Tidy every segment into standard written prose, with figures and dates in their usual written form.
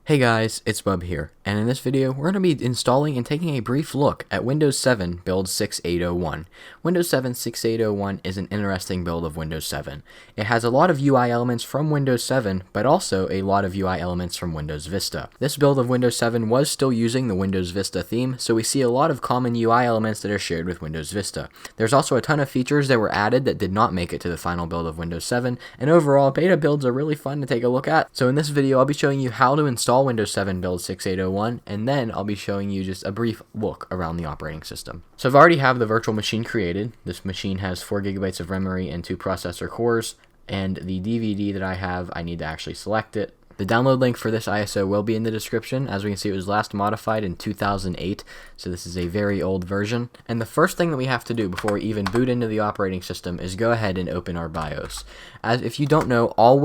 Hey guys, it's Bub here, and in this video we're going to be installing and taking a brief look at Windows 7 build 6801. Windows 7 6801 is an interesting build of Windows 7. It has a lot of UI elements from Windows 7, but also a lot of UI elements from Windows Vista. This build of Windows 7 was still using the Windows Vista theme, so we see a lot of common UI elements that are shared with Windows Vista. There's also a ton of features that were added that did not make it to the final build of Windows 7, and overall beta builds are really fun to take a look at. So in this video I'll be showing you how to install Windows 7 build 6801, and then I'll be showing you just a brief look around the operating system. So I've already have the virtual machine created. This machine has 4 GB of memory and 2 processor cores, and the DVD that I have, I need to actually select it. The download link for this ISO will be in the description. As we can see, it was last modified in 2008, so this is a very old version. And the first thing that we have to do before we even boot into the operating system is go ahead and open our BIOS. As if you don't know, all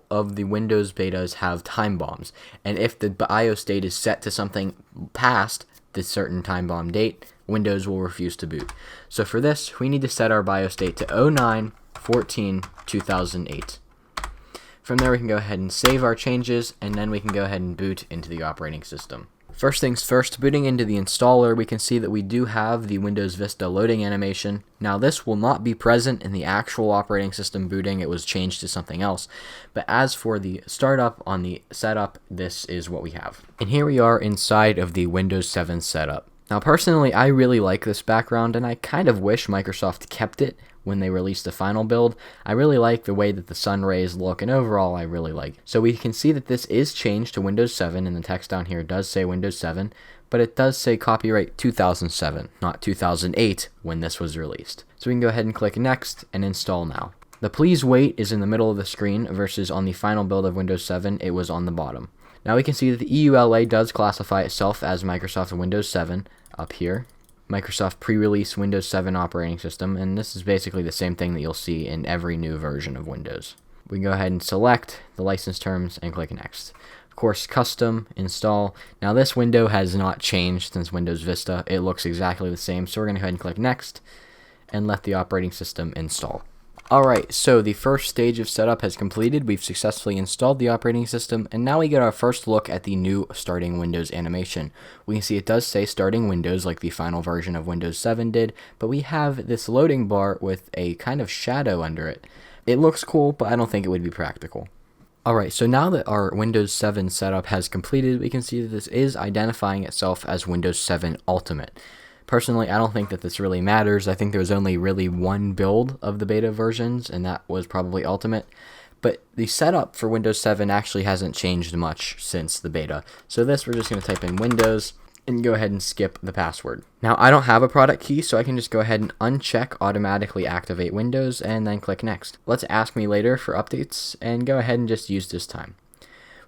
of the Windows betas have time bombs, and if the BIOS date is set to something past this certain time bomb date, Windows will refuse to boot. So for this, we need to set our BIOS date to 09/14/2008. From there, we can go ahead and save our changes, and then we can go ahead and boot into the operating system. First things first, booting into the installer, we can see that we do have the Windows Vista loading animation. Now this will not be present in the actual operating system booting, it was changed to something else. But as for the startup on the setup, this is what we have. And here we are inside of the Windows 7 setup. Now personally, I really like this background, and I kind of wish Microsoft kept it when they released the final build. I really like the way that the sun rays look, and overall I really like it. So we can see that this is changed to Windows 7, and the text down here does say Windows 7, but it does say copyright 2007, not 2008 when this was released. So we can go ahead and click next and install now. The please wait is in the middle of the screen versus on the final build of Windows 7 it was on the bottom. Now we can see that the EULA does classify itself as Microsoft Windows 7 up here. Microsoft pre-release Windows 7 operating system, and this is basically the same thing that you'll see in every new version of Windows. We can go ahead and select the license terms and click next. Of course, custom, install. Now this window has not changed since Windows Vista. It looks exactly the same, so we're going to go ahead and click next and let the operating system install. Alright, so the first stage of setup has completed. We've successfully installed the operating system, and now we get our first look at the new starting Windows animation. We can see it does say starting Windows like the final version of Windows 7 did, but we have this loading bar with a kind of shadow under it. It looks cool, but I don't think it would be practical. Alright, so now that our Windows 7 setup has completed, we can see that this is identifying itself as Windows 7 Ultimate. Personally, I don't think that this really matters. I think there was only really one build of the beta versions, and that was probably Ultimate. But the setup for Windows 7 actually hasn't changed much since the beta. So this, we're just going to type in Windows and go ahead and skip the password. Now, I don't have a product key, so I can just go ahead and uncheck automatically activate Windows and then click next. Let's ask me later for updates and go ahead and just use this time.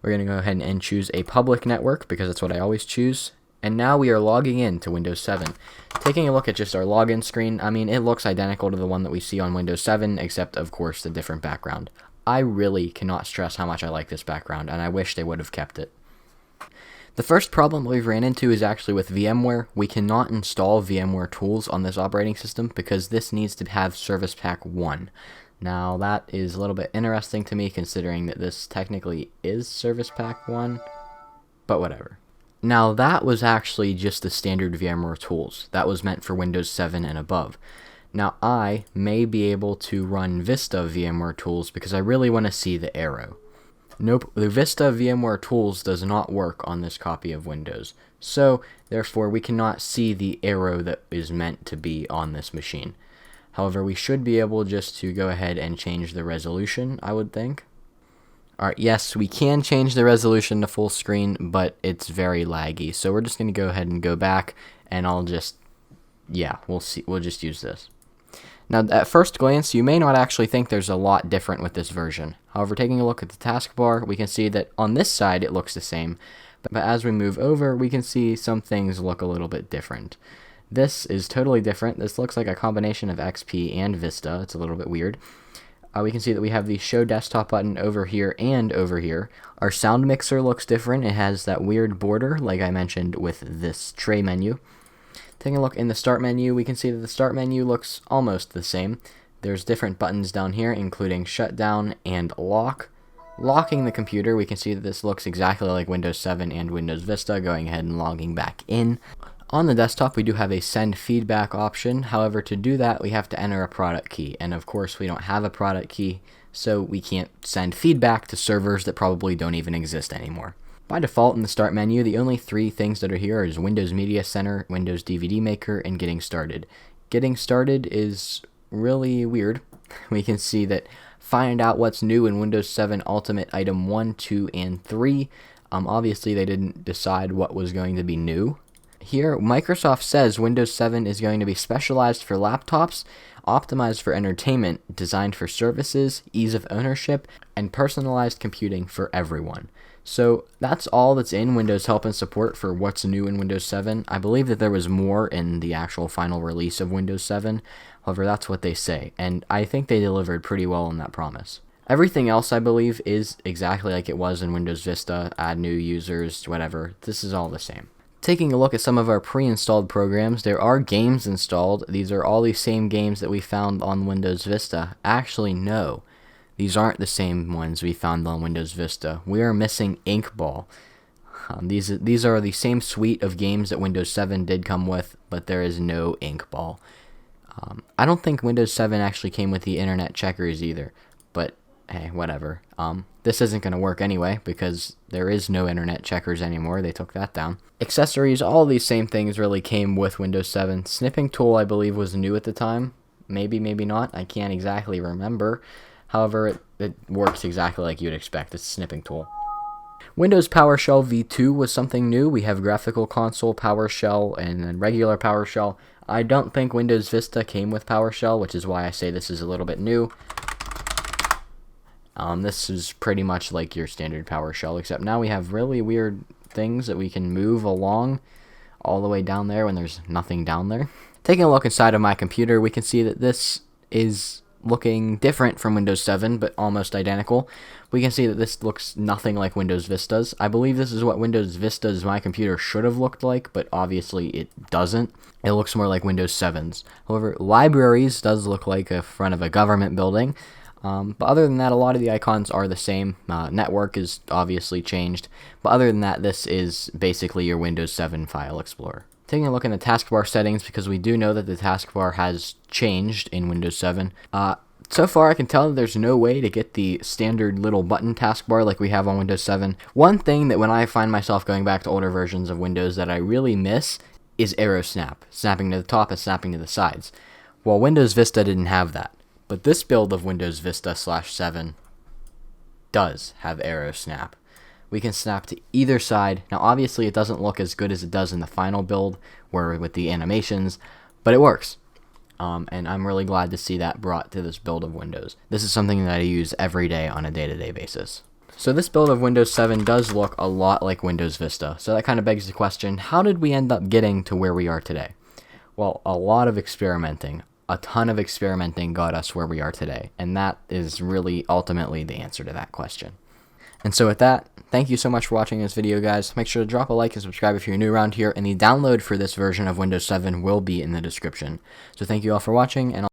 We're going to go ahead and choose a public network because that's what I always choose. And now we are logging in to Windows 7. Taking a look at just our login screen, I mean, it looks identical to the one that we see on Windows 7, except, of course, the different background. I really cannot stress how much I like this background, and I wish they would have kept it. The first problem we've ran into is actually with VMware. We cannot install VMware tools on this operating system because this needs to have Service Pack 1. Now, that is a little bit interesting to me, considering that this technically is Service Pack 1, but whatever. Now that was actually just the standard VMware tools. That was meant for Windows 7 and above. Now I may be able to run Vista VMware tools because I really want to see the arrow. Nope, the Vista VMware tools does not work on this copy of Windows. So therefore we cannot see the arrow that is meant to be on this machine. However, we should be able just to go ahead and change the resolution, I would think. Alright, yes, we can change the resolution to full screen, but it's very laggy. So we're just going to go ahead and go back, and we'll just use this. Now, at first glance, you may not actually think there's a lot different with this version. However, taking a look at the taskbar, we can see that on this side it looks the same, but as we move over, we can see some things look a little bit different. This is totally different. This looks like a combination of XP and Vista. It's a little bit weird. We can see that we have the Show Desktop button over here and over here. Our sound mixer looks different. It has that weird border, like I mentioned with this tray menu. Taking a look in the Start menu, we can see that the Start menu looks almost the same. There's different buttons down here, including Shutdown and Lock. Locking the computer, we can see that this looks exactly like Windows 7 and Windows Vista, going ahead and logging back in. On the desktop, we do have a send feedback option. However, to do that, we have to enter a product key. And of course, we don't have a product key, so we can't send feedback to servers that probably don't even exist anymore. By default, in the Start menu, the only three things that are here is Windows Media Center, Windows DVD Maker, and Getting Started. Getting Started is really weird. We can see that find out what's new in Windows 7 Ultimate Item 1, 2, and 3. Obviously, they didn't decide what was going to be new. Here, Microsoft says Windows 7 is going to be specialized for laptops, optimized for entertainment, designed for services, ease of ownership, and personalized computing for everyone. So that's all that's in Windows Help and Support for what's new in Windows 7. I believe that there was more in the actual final release of Windows 7. However, that's what they say, and I think they delivered pretty well on that promise. Everything else, I believe, is exactly like it was in Windows Vista, add new users, whatever. This is all the same. Taking a look at some of our pre-installed programs, there are games installed. These are all the same games that we found on Windows Vista. Actually, no. These aren't the same ones we found on Windows Vista. We are missing Inkball. These are the same suite of games that Windows 7 did come with, but there is no Inkball. I don't think Windows 7 actually came with the internet checkers either, but hey, whatever. This isn't going to work anyway because there is no internet checkers anymore. They took that down. Accessories, all these same things really came with Windows 7. Snipping tool, I believe, was new at the time. Maybe, maybe not. I can't exactly remember. However, it works exactly like you'd expect. It's a snipping tool. Windows PowerShell v2 was something new. We have graphical console PowerShell and then regular PowerShell. I don't think Windows Vista came with PowerShell, which is why I say this is a little bit new. This is pretty much like your standard PowerShell, except now we have really weird things that we can move along all the way down there when there's nothing down there. Taking a look inside of my computer, we can see that this is looking different from Windows 7, but almost identical. We can see that this looks nothing like Windows Vista's. I believe this is what Windows Vista's my computer should have looked like, but obviously it doesn't. It looks more like Windows 7's. However, Libraries does look like a front of a government building. But other than that, a lot of the icons are the same. Network is obviously changed. But other than that, this is basically your Windows 7 file explorer. Taking a look in the taskbar settings, because we do know that the taskbar has changed in Windows 7. So far, I can tell that there's no way to get the standard little button taskbar like we have on Windows 7. One thing that when I find myself going back to older versions of Windows that I really miss is arrow snap, snapping to the top and snapping to the sides. Well, Windows Vista didn't have that. But this build of Windows Vista /7 does have arrow snap. We can snap to either side. Now, obviously, it doesn't look as good as it does in the final build, where with the animations, but it works. And I'm really glad to see that brought to this build of Windows. This is something that I use every day on a day-to-day basis. So this build of Windows 7 does look a lot like Windows Vista. So that kind of begs the question, how did we end up getting to where we are today? Well, a lot of experimenting. A ton of experimenting got us where we are today, and that is really ultimately the answer to that question. And so with that, thank you so much for watching this video, guys. Make sure to drop a like and subscribe if you're new around here, and the download for this version of Windows 7 will be in the description. So thank you all for watching, and I'll